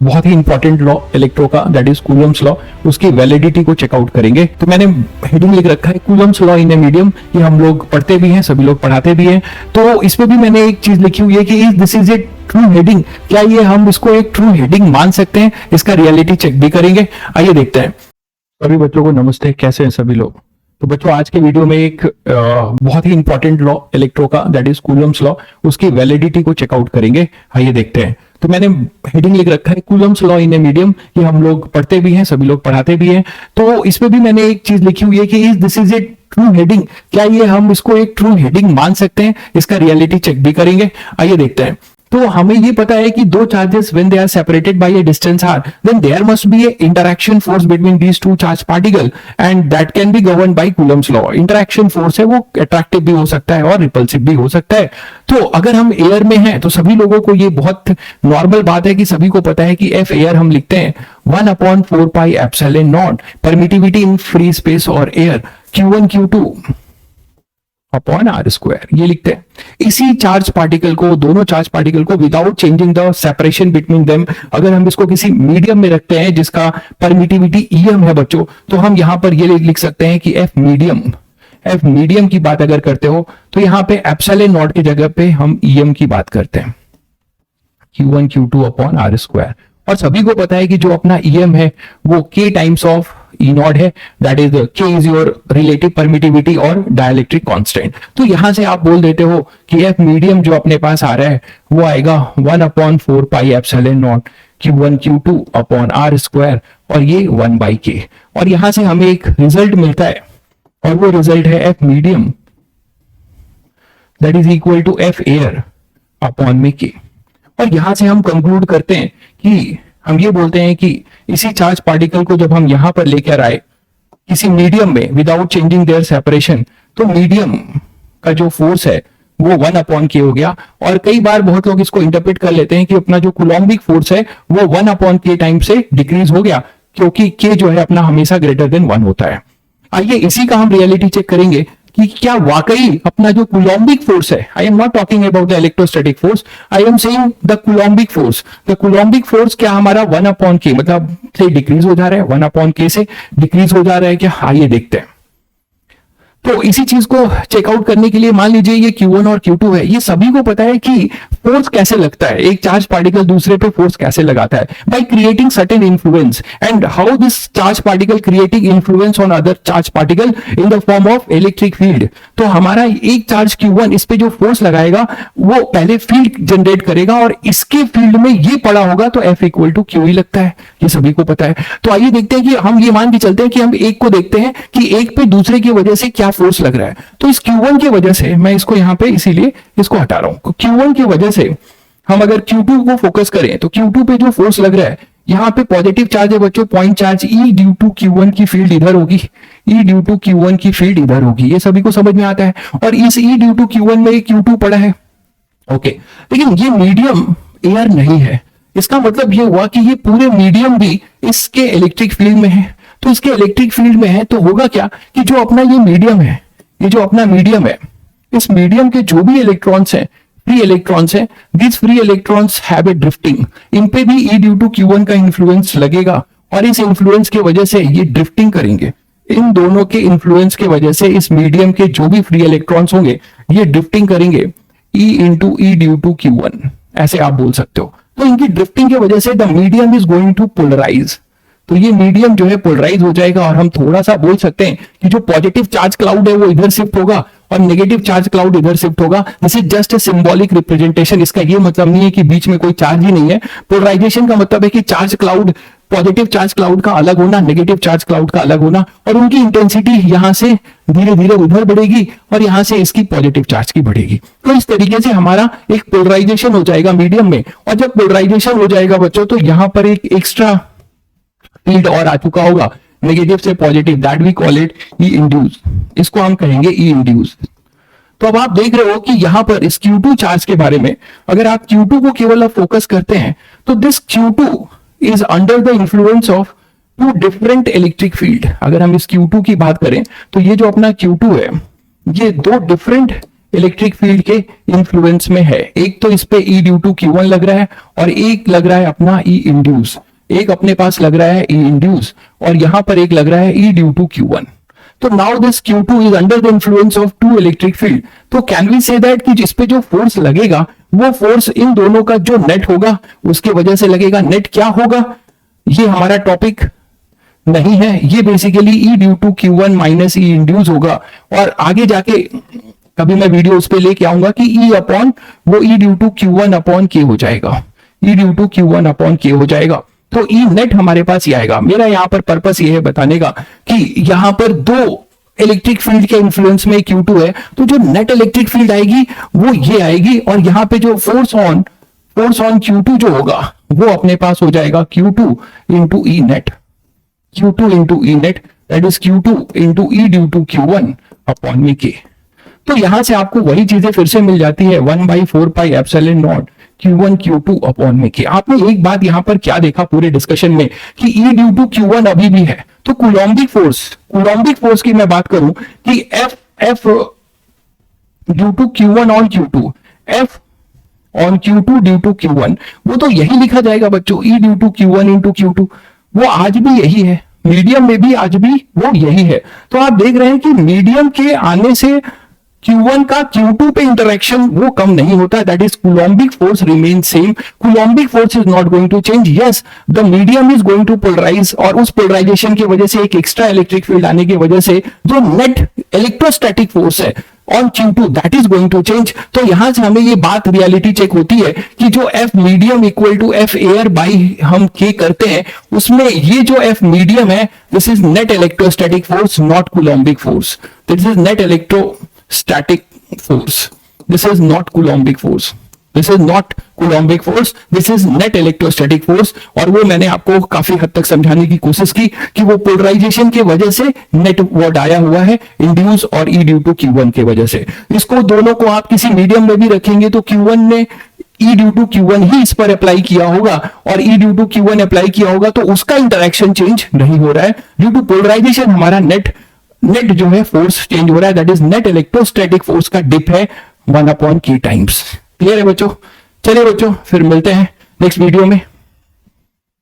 बहुत ही important law electro का, that is Coulomb's law, उसकी वैलिडिटी को चेकआउट करेंगे। तो मैंने हेडिंग लिख रखा है Coulomb's law in a medium, ये हम लोग पढ़ते भी हैं, सभी लोग पढ़ाते भी हैं। तो इसमें भी मैंने एक चीज लिखी हुई है कि this is a true heading, क्या ये हम इसको एक ट्रू हेडिंग मान सकते हैं? इसका रियलिटी चेक भी करेंगे। आइए देखते हैं। सभी बच्चों को नमस्ते, कैसे हैं सभी लोग? तो बच्चों आज के वीडियो में एक बहुत ही इंपॉर्टेंट लॉ इलेक्ट्रो का, दैट इज कूलम्स लॉ, उसकी वैलिडिटी को चेकआउट करेंगे। आइए देखते हैं। तो मैंने हेडिंग लिख रखा है Coulomb's law in a medium, ये हम लोग पढ़ते भी हैं, सभी लोग पढ़ाते भी हैं। तो इसमें भी मैंने एक चीज लिखी हुई है कि this is a true heading, क्या ये हम इसको एक ट्रू हेडिंग मान सकते हैं? इसका रियलिटी चेक भी करेंगे। आइए देखते हैं। तो हमें ये पता है कि दो charges when they are separated by a distance r, then there must be a interaction force between these two charge particle and that can be governed by Coulomb's law. Interaction force है वो attractive भी हो सकता है और repulsive भी हो सकता है। तो अगर हम एयर में हैं तो सभी लोगों को ये बहुत नॉर्मल बात है कि सभी को पता है कि एफ एयर हम लिखते हैं 1/4 pi epsilon naught permittivity in free space और air Q1 Q2 upon r square, ये लिखते हैं। इसी चार्ज पार्टिकल को, दोनों चार्ज पार्टिकल को without changing the separation between them, अगर हम इसको किसी मीडियम में रखते हैं जिसका परमिटिविटी ईएम है बच्चों, तो हम यहां पर ये लिख सकते हैं कि एफ मीडियम की बात अगर करते हो तो यहां पे एप्सिलॉन नॉट की जगह पे हम ईएम की बात करते हैं, Q1 Q2 upon r square. और सभी को पता है कि जो अपना ईएम है वो k times of E naught है, that is k is your relative permittivity और डाइलेक्ट्रिक कांस्टेंट। तो यहां से आप बोल देते हो कि एफ मीडियम जो अपने पास आ रहा है वो आएगा 1/4 pi epsilon naught Q1 Q2 upon r square, और ये 1/k। और यहां से हमें एक रिजल्ट मिलता है और वो रिजल्ट है F medium that is equal to F air upon में k। और यहां से हम कंक्लूड करते हैं कि हम ये बोलते हैं कि इसी चार्ज पार्टिकल को जब हम यहां पर लेकर आए किसी मीडियम में विदाउट चेंजिंग देयर सेपरेशन, तो मीडियम का जो फोर्स है वो 1/k हो गया। और कई बार बहुत लोग इसको इंटरप्रेट कर लेते हैं कि अपना जो कूलम्बिक फोर्स है वो 1/k टाइम से डिक्रीज हो गया, क्योंकि k जो है अपना हमेशा ग्रेटर देन 1 होता है। आइए इसी का हम रियलिटी चेक करेंगे कि क्या वाकई अपना जो कूलम्बिक फोर्स है, I am not talking about the electrostatic force, I am saying the Coulombic force क्या हमारा 1/k मतलब से डिक्रीज हो जा रहा है, 1/k से डिक्रीज हो जा रहा है क्या? आइए देखते हैं। तो इसी चीज को चेकआउट करने के लिए मान लीजिए ये Q1 और Q2 है, ये सभी को पता है कि फोर्स कैसे लगता है, एक चार्ज पार्टिकल दूसरे पे फोर्स कैसे लगाता है, by creating certain influence, and how this charge particle creating influence on other charge particle in the form of electric field. तो हमारा एक चार्ज Q1 इस पे जो फोर्स लगाएगा वो पहले फील्ड जनरेट करेगा और इसके फील्ड में ये पड़ा होगा, तो F इक्वल टू Q ही लगता है, ये सभी को पता है। तो आइए देखते हैं कि हम ये मान के चलते हैं कि हम एक को देखते हैं कि एक पे दूसरे की वजह से क्या फोर्स लग रहा है। तो इस Q1 की वजह से, मैं इसको यहां पे इसीलिए इसको हटा रहा हूं, Q1 की वजह से हम अगर Q2 को फोकस करें तो Q2 पे जो फोर्स लग रहा है, यहां पे पॉजिटिव चार्ज है बच्चों, point charge E due to Q1 की फील्ड इधर होगी, E ड्यू टू Q1 की फील्ड इधर होगी, ये सभी को समझ में आता है। और इस E ड्यू टू Q1 में Q2 पड़ा है, ओके। लेकिन ये मीडियम एयर नहीं है, इसका मतलब ये हुआ कि ये पूरे मीडियम भी इसके इलेक्ट्रिक फील्ड में है। तो इसके इलेक्ट्रिक फील्ड में है तो होगा क्या कि जो अपना ये मीडियम है, ये जो अपना मीडियम है, इस मीडियम के जो भी इलेक्ट्रॉन्स हैं, फ्री इलेक्ट्रॉन्स हैं, this free electrons have a drifting, इन पे भी E ड्यू टू Q1 का इन्फ्लुएंस लगेगा और इस इन्फ्लुएंस की वजह से ये ड्रिफ्टिंग करेंगे। इन दोनों के इन्फ्लुएंस की वजह से इस मीडियम के जो भी फ्री इलेक्ट्रॉन्स होंगे ये ड्रिफ्टिंग करेंगे E into E due to Q1, ऐसे आप बोल सकते हो। तो इनकी ड्रिफ्टिंग की वजह से the medium is going to polarise, तो ये मीडियम जो है पोलराइज हो जाएगा और हम थोड़ा सा बोल सकते हैं कि जो पॉजिटिव चार्ज क्लाउड है वो इधर शिफ्ट होगा और नेगेटिव चार्ज क्लाउड इधर शिफ्ट होगा। This is just a symbolic representation, इसका ये मतलब नहीं है कि बीच में कोई चार्ज ही नहीं है। पोलराइजेशन का मतलब है कि charge cloud, positive charge cloud का अलग होना, नेगेटिव चार्ज क्लाउड का अलग होना, और उनकी इंटेंसिटी यहां से धीरे धीरे उधर बढ़ेगी और यहां से इसकी पॉजिटिव चार्ज की बढ़ेगी। तो इस तरीके से हमारा एक पोलराइजेशन हो जाएगा मीडियम में। और जब पोलराइजेशन हो जाएगा बच्चों तो यहां पर एक एक्स्ट्रा फील्ड और आ चुका होगा, नेगेटिव से positive, that we call it E induce, इसको हम कहेंगे ई इंड्यूस। तो अब आप देख रहे हो कि यहां पर इस Q2 चार्ज के बारे में अगर आप Q2 को केवल आप फोकस करते हैं तो this Q2 is under the influence of two different electric field. अगर हम इस Q2 की बात करें तो ये जो अपना Q2 है ये दो डिफरेंट इलेक्ट्रिक फील्ड के इन्फ्लुएंस में है। एक तो इस पे E ड्यू टू Q1 लग रहा है और एक लग रहा है अपना E इंड्यूस, एक अपने पास लग रहा है E इंड्यूस और यहां पर एक लग रहा है E ड्यू टू Q1। तो now this Q2 is under the influence of two electric field. तो कैन वी से दैट कि जिस पे जो फोर्स लगेगा वो फोर्स इन दोनों का जो नेट होगा उसके वजह से लगेगा। नेट क्या होगा ये हमारा टॉपिक नहीं है, ये basically E due to Q1 minus E induce होगा और आगे जाके कभी मैं वीडियो उस पे लेके आऊंगा कि E अपॉन वो E due to Q1 upon K हो जाएगा, E due to Q1 upon K हो जाएगा। तो E नेट हमारे पास ही आएगा। मेरा यहाँ पर पर्पस ये है बताने का कि यहाँ पर दो इलेक्ट्रिक फील्ड के इन्फ्लुएंस में Q2 है, तो जो नेट इलेक्ट्रिक फील्ड आएगी वो ये आएगी और यहाँ पे जो फोर्स ऑन Q2 जो होगा वो अपने पास हो जाएगा Q2 into E net, Q2 into E net that is Q2 into E due to Q1 upon में K। तो यहां से आपको वही चीजें फिर से मिल जाती है 1/4 pi epsilon naught Q1 Q2 upon में K। आपने एक बात यहां पर क्या देखा पूरे डिस्कशन में कि E ड्यू टू Q1 अभी भी है, तो कूलोम्बिक फोर्स की मैं बात करूं कि F due to Q1 on Q2, F on Q2 due to Q1, वो तो यही लिखा जाएगा बच्चों, E due to Q1 into Q2, वो आज भी यही है, मीडियम में भी आज भी वो यही है। तो आप देख रहे हैं कि मीडियम के आने से Q1 का Q2 पे इंटरेक्शन वो कम नहीं होता, that is coulombic force remain same, coulombic force is not going to change. Yes the medium is going to polarise और उस पोलराइजेशन की वजह से एक एक्स्ट्रा इलेक्ट्रिक फील्ड आने की वजह से जो नेट इलेक्ट्रोस्टैटिक फोर्स है on Q2 that is going to change. तो यहां से हमें ये बात रियलिटी चेक होती है कि जो F medium equal to F air by हम K करते हैं उसमें ये जो F मीडियम है this is net electrostatic force not coulombic force, this is net electrostatic force, this is not coulombic force, this is not coulombic force, this is net electrostatic force. और वो मैंने आपको काफी हद तक समझाने की कोशिश की कि वो पोलराइजेशन की वजह से नेट वर्ड आया हुआ है इंड्यूस और E ड्यू टू Q1 की वजह से। इसको दोनों को आप किसी मीडियम में भी रखेंगे तो Q1 ने E ड्यू टू Q1 ही इस पर अप्लाई किया होगा और E due to Q1 apply किया होगा तो उसका इंटरेक्शन चेंज नहीं हो रहा है, ड्यू टू पोलराइजेशन हमारा नेट जो है फोर्स चेंज हो रहा है, that is net electrostatic force का डिप है 1/K टाइम्स। क्लियर है बच्चों? चलिए बच्चों फिर मिलते हैं नेक्स्ट वीडियो में।